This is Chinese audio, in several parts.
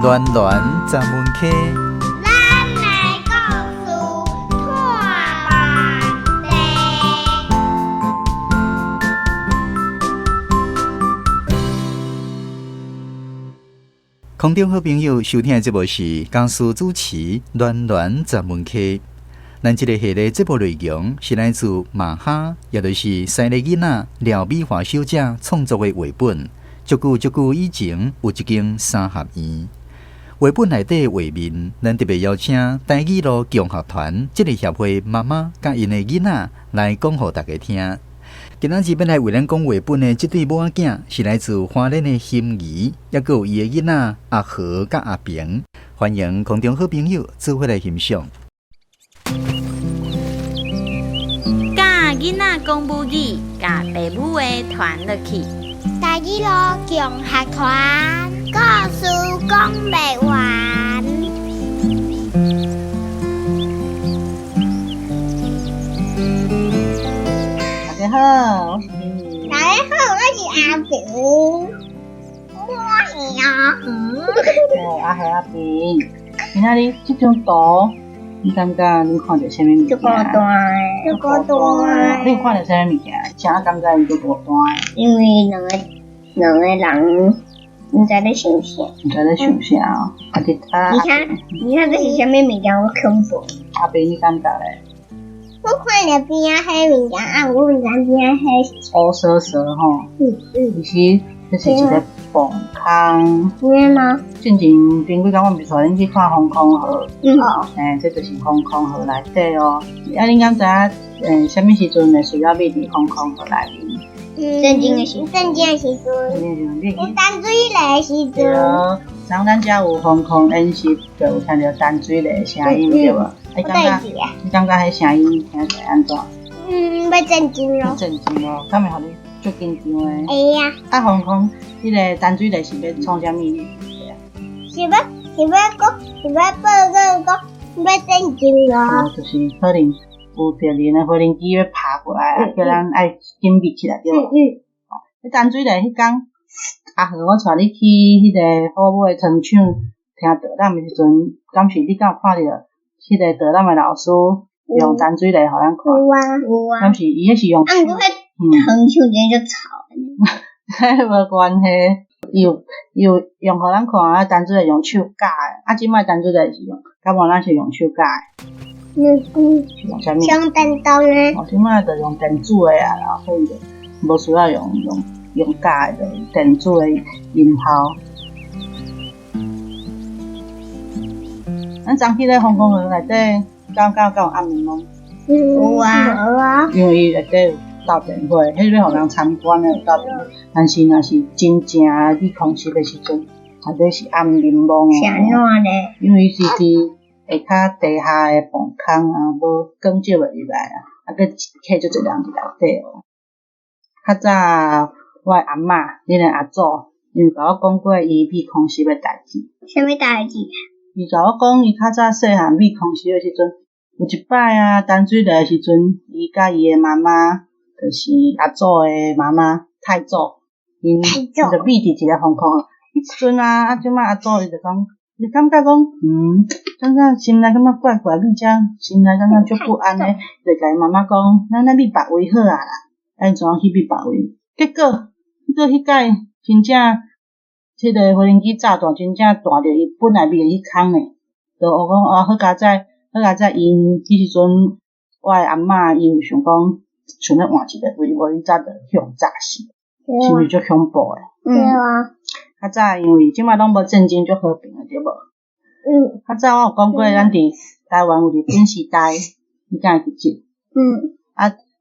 暖暖十门溪，咱来故事看问题。空中好朋友收听的节目是讲师主持暖暖十门溪。咱这个系列节目内容是来自马哈，也就是西利囡仔廖美华小姐创作的画本。足久以前有一间三合院，画本内底的画面，咱特别邀请台语路共学团这个协会妈妈甲因的囡仔来讲互大家听。今仔日要来为咱讲画本的这对母仔囝是来自花莲的心怡，也佮有伊的囡仔阿和甲阿平。欢迎空中好朋友做伙来欣赏。教囡仔讲母语，甲爸母话传落去。台语路共学团故事讲不完。大家好，我是婷婷。大家好，我是阿平。我是阿平。阿和阿平，今仔日这张图，你感觉你看到什么物件？这个大，你看到什么物件？啥感觉伊都无大？因为两个人，你知咧想啥？你在咧想啥哦？你看这是什么物件？我恐怖。阿平，你感觉咧？我看到边仔迄物件，我毋知边仔迄。乌蛇蛇吼，其实这是一个崩坑。咩吗？之前前几工我毋是带恁去看航空河，这就是航空河内底哦。恁敢知什么时阵会需要买伫航空河内面？正经的时阵，有淡水嘞的时阵。像咱遮有航空演习，就有听到淡水嘞的声音，对无？你感觉迄声音听起来安怎？要震惊咯。震惊咯，敢会互你足紧张诶？会啊。航空迄个淡水嘞是要创啥物？是要报告要震惊咯。就是可能有别人的飞机要爬过来，叫咱爱紧闭起来，对无？迄淡水嘞迄工，阿和我带你去迄个好尾的糖厂听导览的时阵，敢是你敢有看到迄个导览的老师用淡水嘞互咱看？有啊。敢是伊迄是用？不过糖厂真就吵。无关系，伊有用互咱看啊，淡水嘞用手教的，即摆淡水嘞是用，感觉咱是用手教的。用啥物？用电动的。即摆就用电子的啊，然后所以就无需要用教的，就电子的音效。咱昨去咧航空河内底，敢有暗暝吗？有啊。因为伊内底有斗电火，迄要互人参观的有斗电火。但是若是真正去空袭的时阵，内底是暗暝蒙是安怎咧？因为是伫下骹地下的崩坑啊，无光照袂入来啊，佮客足侪人伫内底哦。较早我的阿嬷，恁的阿祖，因为甲我讲过伊被空袭的代志。啥物代志？伊甲我讲，伊较早细汉被空袭的时阵，有一摆啊，淡水来的时阵，伊甲伊的妈妈，就是阿祖的妈妈太祖，因就秘伫一个航空。迄阵啊，即摆阿祖伊就讲，伊感觉讲，刚刚心内感觉怪怪，你遮心内感觉足不安诶，就甲伊妈妈讲，咱秘别位好啊啦，安怎去秘别位？结果迄摆真正，迄个无人机炸弹真正弹着伊本来秘诶迄坑诶，就我讲好佳哉，因迄时阵我诶阿嬷伊有想讲，想要换一个位，无伊早就向炸死，是毋是足恐怖诶？对啊。较早因为即摆拢无战争，足和平诶，对无？较早我有讲过，咱伫台湾有日本时代，你敢会记？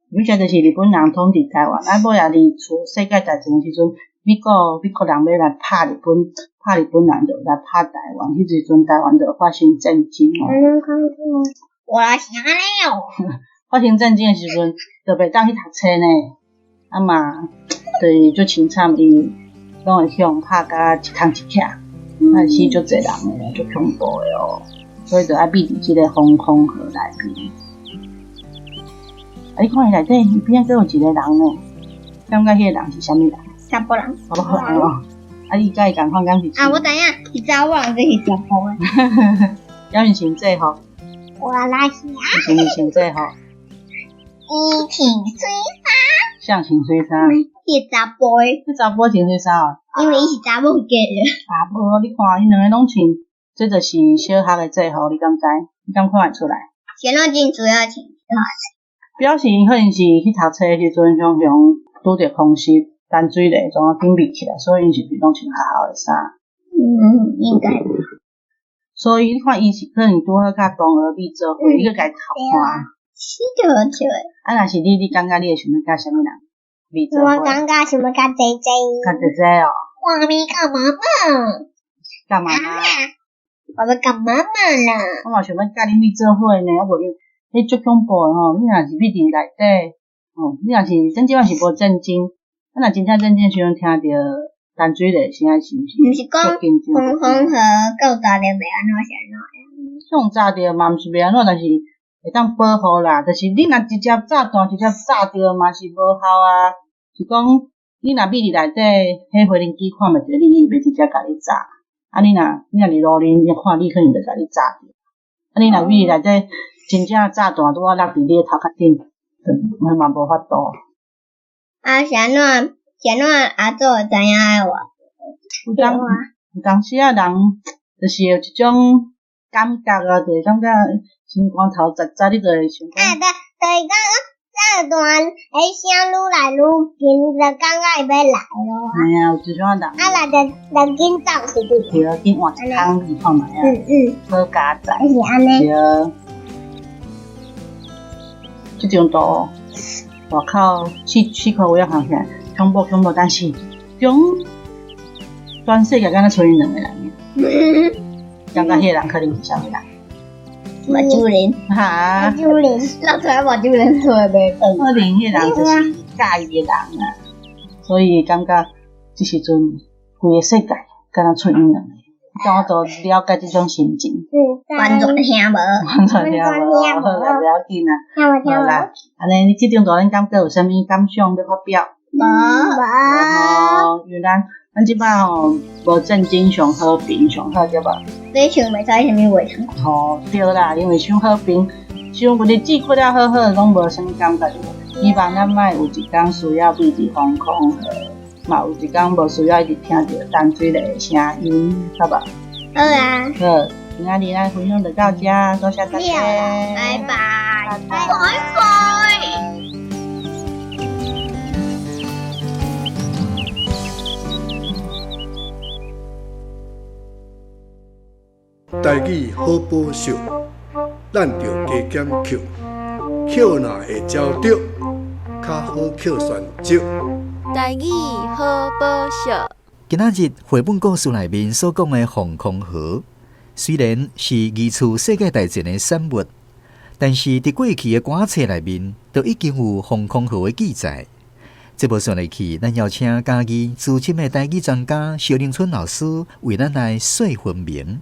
以前就是日本人统治台湾，尾仔二次世界大战诶时阵，美国人要来拍日本人就来拍台湾，迄时阵台湾就发生战争哦。我是安尼哦。发生战争诶时阵，就袂当去读册呢，啊嘛，就是足凄惨，伊拢会向拍甲一空一徛，死足侪人诶，足恐怖诶哦。所以就爱避伫即个航空河内面。你看伊内底，伊边仔阁有一个人呢，感觉迄个人是啥物人？查甫人。查甫人哦，伊甲伊共款，敢是？啊，我知影，是查某人，这是查甫的。敢是先做吼？我来是是毋是先做吼？伊挺水像穿水衫，是查甫的，你查甫穿水衫哦？因为伊是查某嫁的。啊，无你看，因两个拢穿，这就是小学的制服，你敢知？你敢看会出来？前两件主要穿。表示可能是去读册的时阵，常常拄着风湿、淡水咧，总啊紧闭起来，所以因是拢穿学校的衫。应该。所以你看，伊是可能拄好甲同学比做伙，你去甲伊偷看。是就好笑的。啊，若是你感觉你会想要甲啥物人比做伙？我感觉想要甲姐姐。甲姐姐哦。我咪甲妈妈。甲妈妈。我要甲妈妈啦。我嘛想要甲你比做伙呢，我无迄足恐怖的吼！你若是秘伫内底，你若是真正是无正经，啊，若真正正经时阵听着淡水的声是毋是？毋是讲红红和够早着袂安怎是安怎？上早着嘛毋是袂安怎，但是会当保护啦。就是你若直接炸弹直接炸着嘛是无效啊。是讲你若秘伫内底，迄回力机看袂着你，伊袂直接甲你炸。啊，你若伫路面一看，你可能就甲你炸着。啊，你若秘伫内底。真正炸弹拄啊落伫你头壳顶，我嘛无法度。啊，是安怎阿祖会知影爱我？有当时啊，人就是有一种感觉啊，就是感觉心肝头扎扎，你就会想讲。就是讲炸弹诶声愈来愈近，就感觉伊要来咯。嘿啊，有一种人。啊，就紧走是伫。对，紧换一空去看觅啊。好加载。是安尼。对。即张图，外口四块位啊看起来恐怖，但是全世界敢若剩伊两个人，感觉迄个人可能是啥物人？目睭人。哈？目睭人，落出来目睭人出来袂动。可能迄个人就是介意的人啊，所以感觉即时阵规个世界敢若剩伊两个。咁我都了解即种心情。完全听无。好了紧啊。好啦，安尼你即张图恁感觉有啥物感想要发表？无。原来咱即摆吼无正经上和平上好对吧？你想袂知啥物话通？吼对啦，因为想和平，想日子过了好好，拢无啥物感觉。希望咱莫有一天需要为伫防空河。嘛有一天无需要一直听着淡水的声音，好吧？好啊。好，今仔日咱分享就到这，多谢大家，拜拜，拜拜。台语好保守，咱着加减扣，扣若会招着，较好扣选择。台语好保守。今仔日绘本故事内面所讲的防空河，虽然是疑似世界大战的产物，但是伫过去的歌册内面，都已经有防空河的记载。这部算来去，咱邀请家己资深的台语专家萧凌春老师为咱来说分明。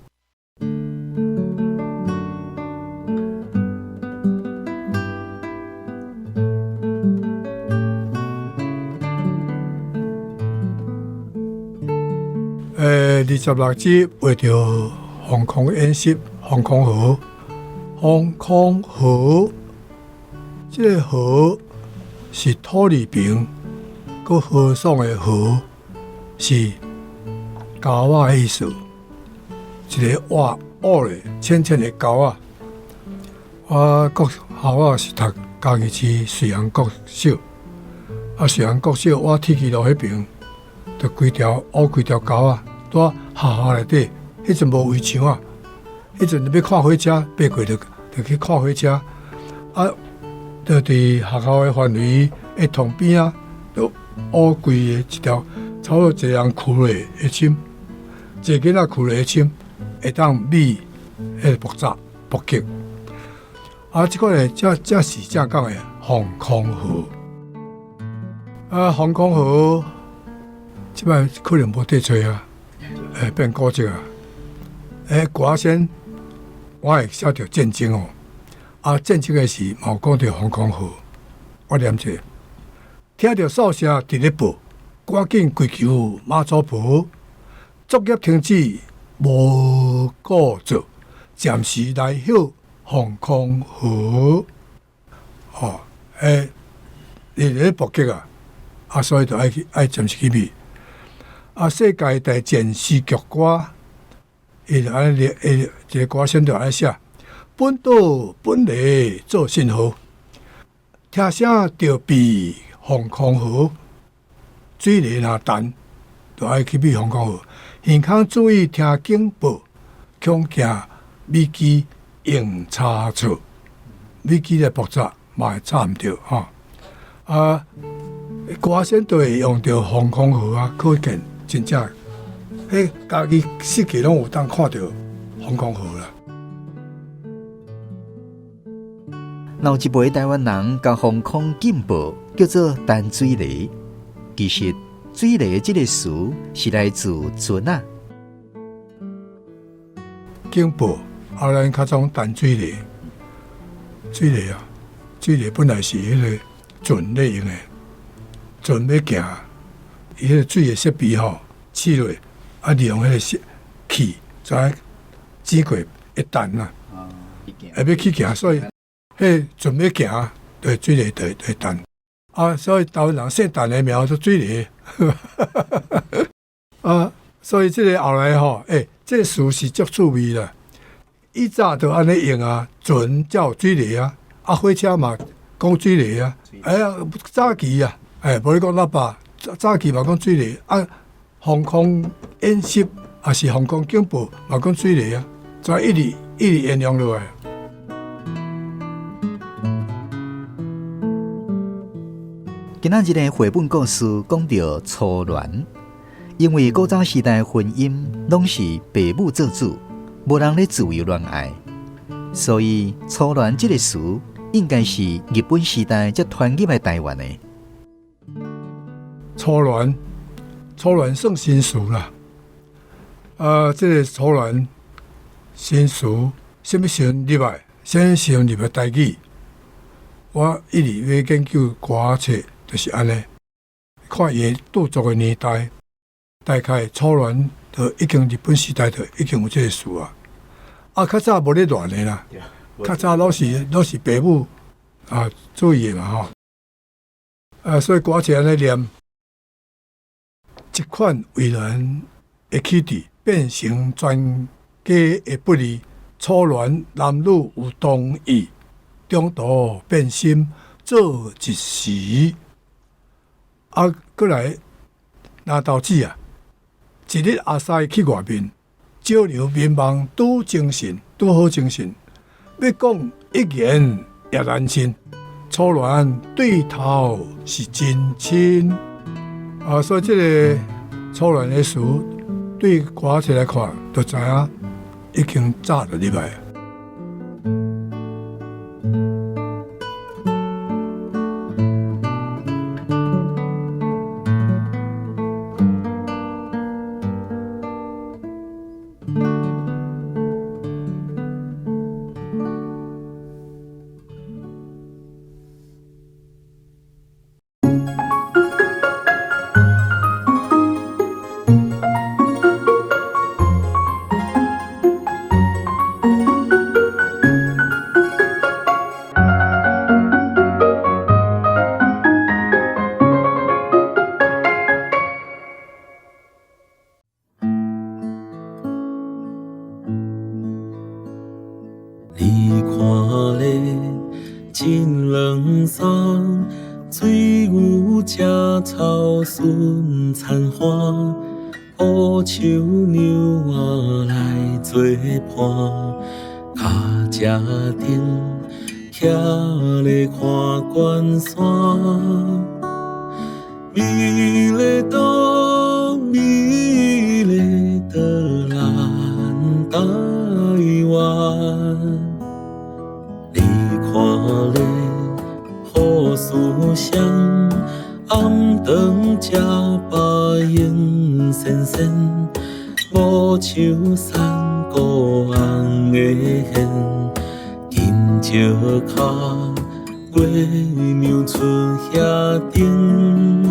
26集为着防空演习，防空河，防空河，这个河是土里平，佮河爽的河是沟仔的意思，一个挖的浅浅的沟仔。我国校啊是读嘉义市水安国小，水安国小我铁骑路迄边，就几条沟仔。在学校内底，迄阵无围墙啊，迄阵要看火车，爬过就去看火车。啊，就伫学校的范围一旁边啊，就乌规个一条，差不多一人跍落会深，一个囡仔跍落会深，会当米迄爆炸爆击。啊，即个呢，这是正讲的防空河。防空河，即摆可能无得找啊。变古迹啊！歌先我会写着战争哦，战争的时嘛有讲着防空河，我念者，听着哨声伫咧报，赶紧跪求妈祖婆，作业停止，无故做，暂时来休防空河。哦，你咧搏击啊，所以就爱暂时去比。世界大战诗曲歌，伊就安尼列，一个歌先就安尼写：本岛本地做信号，听声就比防空河，水流若淡，就爱去比防空河。耳孔注意听警报，恐惊美机用差错，美机咧复杂嘛会插毋着吼。歌先都会用到防空河啊，可见真正，家己四季拢有当看到防空河啦。有一辈台湾人甲防空警报叫做淡水雷，其实水雷这个词是来自船啊。警报后来较种淡水雷，水雷啊，水雷本来是迄个船咧用的，船要行，伊迄个水的设备吼，试落利用迄个气，再指过一弹啊，会要去行，所以迄船要行，对水雷对弹所以台湾人姓陈的名做水雷所以这个后来吼，这个词是足趣味啦。以早就安尼用啊，船叫水雷啊，火车嘛讲水雷啊，早期啊，无你讲喇叭，早期嘛讲水雷防空演习也是防空警报嘛讲水雷啊，就一直沿用落来。今仔日的绘本故事讲到初恋，因为古早时代婚姻拢是爸母做主，无人咧自由恋爱，所以初恋这个词应该是日本时代才传入来台湾的。初恋算新词啦。这个初恋新词什么时阵入来？什么时阵入来台语？我一直要研究歌册。就是安尼，看伊著作的年代，大概初恋就已经日本时代就已经有这个词较早无咧乱的啦，较早拢是爸母注意的嘛吼。所以歌词安尼念，一款为人的起地变成全家的不利，初恋男女有同意，中途变心做一时。过来拿刀子一日阿西去外面，照亮面梦拄好精神，要讲一言也难尽，初恋对头是真亲。所以这个初恋的词，对歌词来看，就知影已经早就入来。你看咧，真冷霜，水牛食草顺残花，乌树牛仔来做伴，脚车顶徛咧看关山，美丽岛，美丽的咱台湾。看咧，雨丝香，暗灯吃白影闪闪，无像山高红的hen，金石脚，月娘春遐顶。